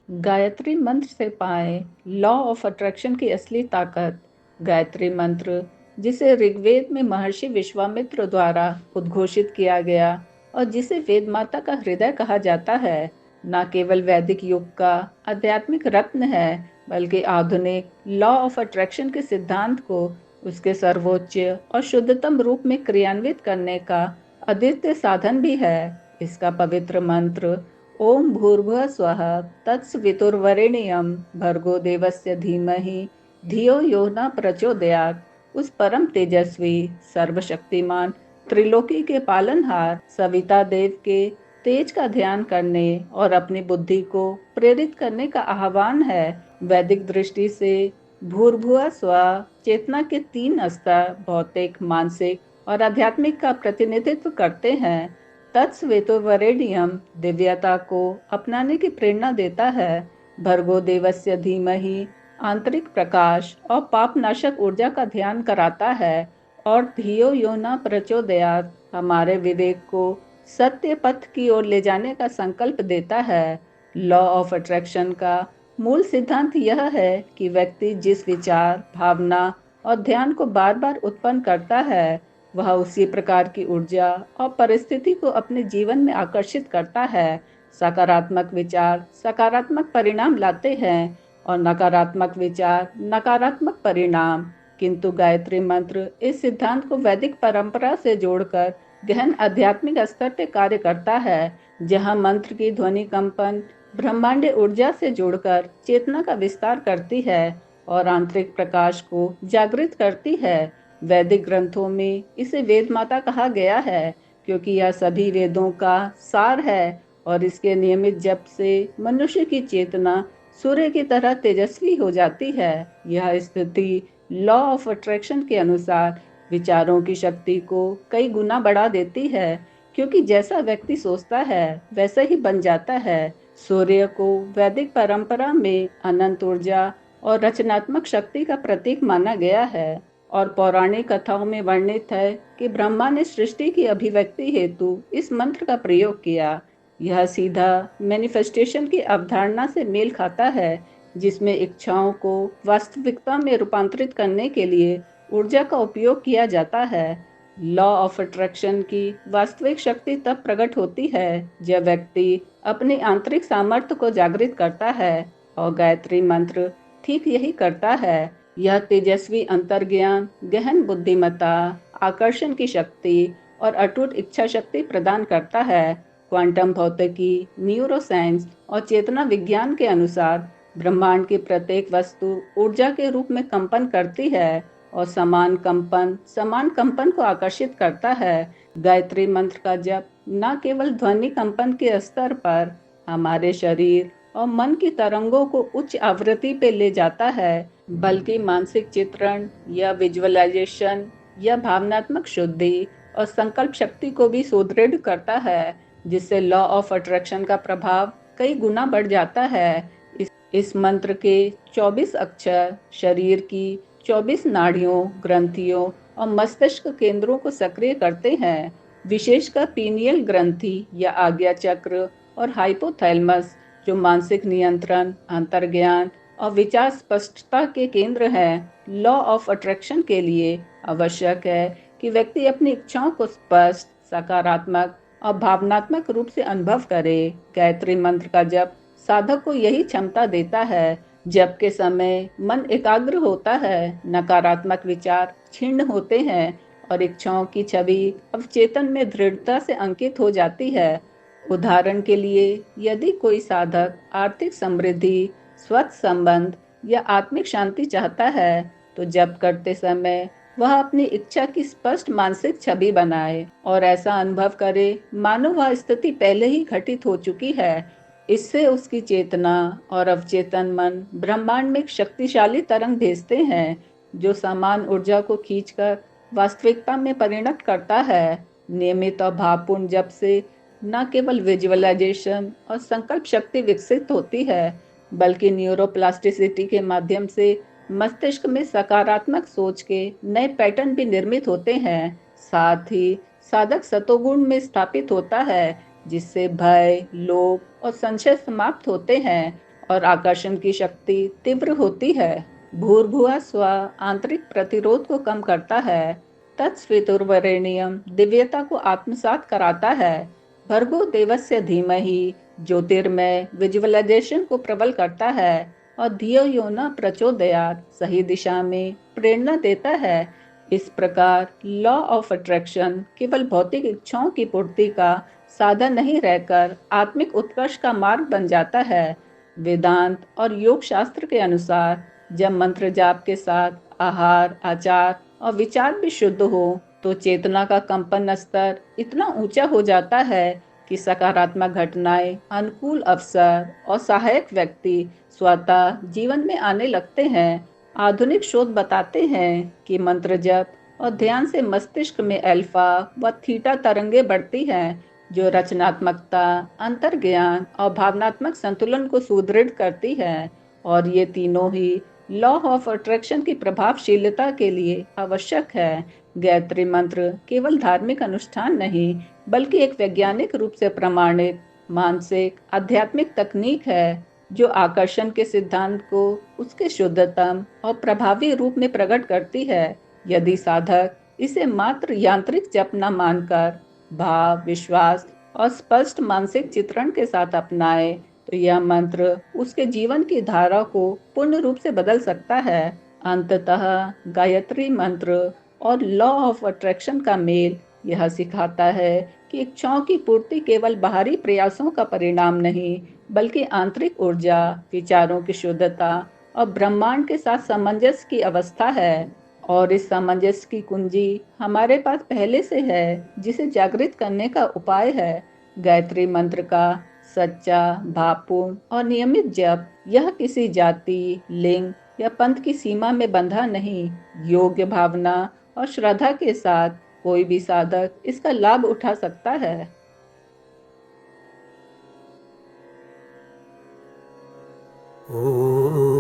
गायत्री मंत्र से पाएं लॉ ऑफ अट्रैक्शन की असली ताकत। गायत्री मंत्र, जिसे ऋग्वेद में महर्षि विश्वामित्र द्वारा उद्घोषित किया गया और जिसे वेद माता का हृदय कहा जाता है, न केवल वैदिक युग का आध्यात्मिक रत्न है, बल्कि आधुनिक लॉ ऑफ अट्रैक्शन के सिद्धांत को उसके सर्वोच्च और शुद्धतम रूप में क्रियान्वित करने का अद्वितीय साधन भी है। इसका पवित्र मंत्र ओम भूर्भुवः स्वः तत्सवितुर्वरेण्यं भर्गो देवस्य धीमहि धियो यो न प्रचोदयात् उस परम तेजस्वी, सर्वशक्तिमान, त्रिलोकी के पालनहार सविता देव के तेज का ध्यान करने और अपनी बुद्धि को प्रेरित करने का आह्वान है। वैदिक दृष्टि से भूर्भुवः स्वः चेतना के तीन स्तर भौतिक, मानसिक और आध्यात्मिक का प्रतिनिधित्व करते हैं। तत्सवितुर्वरेण्यम दिव्यता को अपनाने की प्रेरणा देता है। भर्गो देवस्य धीमहि आंतरिक प्रकाश और पापनाशक ऊर्जा का ध्यान कराता है। और धियो यो न प्रचोदयात् हमारे विवेक को सत्य पथ की ओर ले जाने का संकल्प देता है। लॉ ऑफ अट्रैक्शन का मूल सिद्धांत यह है कि व्यक्ति जिस विचार, भावना और ध्यान को बार बार उत्पन्न करता है, वह उसी प्रकार की ऊर्जा और परिस्थिति को अपने जीवन में आकर्षित करता है। सकारात्मक विचार सकारात्मक परिणाम लाते हैं और नकारात्मक विचार नकारात्मक परिणाम। किंतु गायत्री मंत्र इस सिद्धांत को वैदिक परंपरा से जोड़कर गहन आध्यात्मिक स्तर पर कार्य करता है, जहां मंत्र की ध्वनि कंपन ब्रह्मांडीय ऊर्जा से जुड़कर चेतना का विस्तार करती है और आंतरिक प्रकाश को जागृत करती है। वैदिक ग्रंथों में इसे वेद माता कहा गया है, क्योंकि यह सभी वेदों का सार है और इसके नियमित जप से मनुष्य की चेतना सूर्य की तरह तेजस्वी हो जाती है। यह स्थिति लॉ ऑफ अट्रैक्शन के अनुसार विचारों की शक्ति को कई गुना बढ़ा देती है, क्योंकि जैसा व्यक्ति सोचता है वैसा ही बन जाता है। सूर्य को वैदिक परंपरा में अनंत ऊर्जा और रचनात्मक शक्ति का प्रतीक माना गया है और पौराणिक कथाओं में वर्णित है कि ब्रह्मा ने सृष्टि की अभिव्यक्ति हेतु इस मंत्र का प्रयोग किया। यह सीधा मैनिफेस्टेशन की अवधारणा से मेल खाता है, जिसमें इच्छाओं को वास्तविकता में रूपांतरित करने के लिए ऊर्जा का उपयोग किया जाता है। लॉ ऑफ अट्रैक्शन की वास्तविक शक्ति तब प्रकट होती है जब व्यक्ति अपनी आंतरिक सामर्थ्य को जागृत करता है, और गायत्री मंत्र ठीक यही करता है। यह तेजस्वी अंतर्ज्ञान, गहन बुद्धिमत्ता, आकर्षण की शक्ति और अटूट इच्छा शक्ति प्रदान करता है। क्वांटम भौतिकी, न्यूरोसाइंस और चेतना विज्ञान के अनुसार ब्रह्मांड की प्रत्येक वस्तु ऊर्जा के रूप में कंपन करती है और समान कंपन को आकर्षित करता है। गायत्री मंत्र का जप न केवल ध्वनि कंपन के स्तर पर हमारे शरीर और मन की तरंगों को उच्च आवृत्ति पे ले जाता है, बल्कि मानसिक चित्रण या विजुअलाइजेशन या भावनात्मक शुद्धि और संकल्प शक्ति को भी सुदृढ़ करता है, जिससे लॉ ऑफ अट्रैक्शन का प्रभाव कई गुना बढ़ जाता है। इस मंत्र के 24 अक्षर शरीर की 24 नाड़ियों, ग्रंथियों और मस्तिष्क केंद्रों को सक्रिय करते हैं, विशेषकर पीनियल ग्रंथि या आज्ञा चक्र और हाइपोथैलेमस, जो मानसिक नियंत्रण, अंतर्ज्ञान और विचार स्पष्टता के केंद्र हैं। लॉ ऑफ अट्रैक्शन के लिए आवश्यक है कि व्यक्ति अपनी इच्छाओं को स्पष्ट, सकारात्मक और भावनात्मक रूप से अनुभव करे। गायत्री मंत्र का जप साधक को यही क्षमता देता है। जप के समय मन एकाग्र होता है, नकारात्मक विचार क्षीण होते हैं और इच्छाओं की छवि अवचेतन में दृढ़ता से अंकित हो जाती है। उदाहरण के लिए, यदि कोई साधक आर्थिक समृद्धि, स्वच्छ संबंध या आत्मिक शांति चाहता है, तो जप करते समय वह अपनी इच्छा की स्पष्ट मानसिक छवि बनाए और ऐसा अनुभव करे मानो वह स्थिति पहले ही घटित हो चुकी है। इससे उसकी चेतना और अवचेतन मन ब्रह्मांड में एक शक्तिशाली तरंग भेजते हैं, जो समान ऊर्जा को खींचकर वास्तविकता में परिणत करता है। नियमित और भावपूर्ण जप से न केवल विजुअलाइजेशन और संकल्प शक्ति विकसित होती है, बल्कि न्यूरोप्लास्टिसिटी के माध्यम से मस्तिष्क में सकारात्मक सोच के नए पैटर्न भी निर्मित होते हैं। साथ ही साधक सतोगुण में स्थापित होता है, जिससे भय, लोभ और संशय समाप्त होते हैं और आकर्षण की शक्ति तीव्र होती है। भूर्भुआ स्व आंतरिक प्रतिरोध को कम करता है। तत्सवितुर्वरेण्यम दिव्यता को आत्मसात कराता है। भर्गो देवस्य धीमहि ज्योतिर्मय विजुअलाइजेशन को प्रबल करता है। और धियो यो न प्रचोदयात सही दिशा में प्रेरणा देता है। इस प्रकार लॉ ऑफ अट्रैक्शन केवल भौतिक इच्छाओं की पूर्ति का साधन नहीं रहकर आत्मिक उत्कर्ष का मार्ग बन जाता है। वेदांत और योग शास्त्र के अनुसार जब मंत्र जाप के साथ आहार, आचार और विचार भी शुद्ध हो तो चेतना का कंपन स्तर इतना ऊंचा हो जाता है कि सकारात्मक घटनाएं, अनुकूल अवसर और सहायक व्यक्ति स्वतः जीवन में आने लगते हैं। आधुनिक शोध बताते हैं कि मंत्र जप और ध्यान से मस्तिष्क में अल्फा व थीटा तरंगे बढ़ती हैं, जो रचनात्मकता, अंतर्ज्ञान और भावनात्मक संतुलन को सुदृढ़ करती है। और ये तीनों ही लॉ ऑफ अट्रैक्शन की प्रभावशीलता के लिए आवश्यक है। गायत्री मंत्र केवल धार्मिक अनुष्ठान नहीं, बल्कि एक वैज्ञानिक रूप से प्रमाणित मानसिक आध्यात्मिक तकनीक है, जो आकर्षण के सिद्धांत को उसके शुद्धतम और प्रभावी रूप में प्रकट करती है। यदि साधक इसे मात्र यांत्रिक जप न मानकर भाव, विश्वास और स्पष्ट मानसिक चित्रण के साथ अपनाए तो यह मंत्र उसके जीवन की धारा को पूर्ण रूप से बदल सकता है। अंततः गायत्री मंत्र और लॉ ऑफ अट्रैक्शन का मेल यह सिखाता है कि इच्छाओं की पूर्ति केवल बाहरी प्रयासों का परिणाम नहीं, बल्कि आंतरिक ऊर्जा, विचारों की शुद्धता और ब्रह्मांड के साथ सामंजस्य की अवस्था है। और इस सामंजस्य की कुंजी हमारे पास पहले से है, जिसे जागृत करने का उपाय है गायत्री मंत्र का सच्चा, भावपूर्ण और नियमित जप। यह किसी जाति, लिंग या पंथ की सीमा में बंधा नहीं। योग्य भावना और श्रद्धा के साथ कोई भी साधक इसका लाभ उठा सकता है। ओ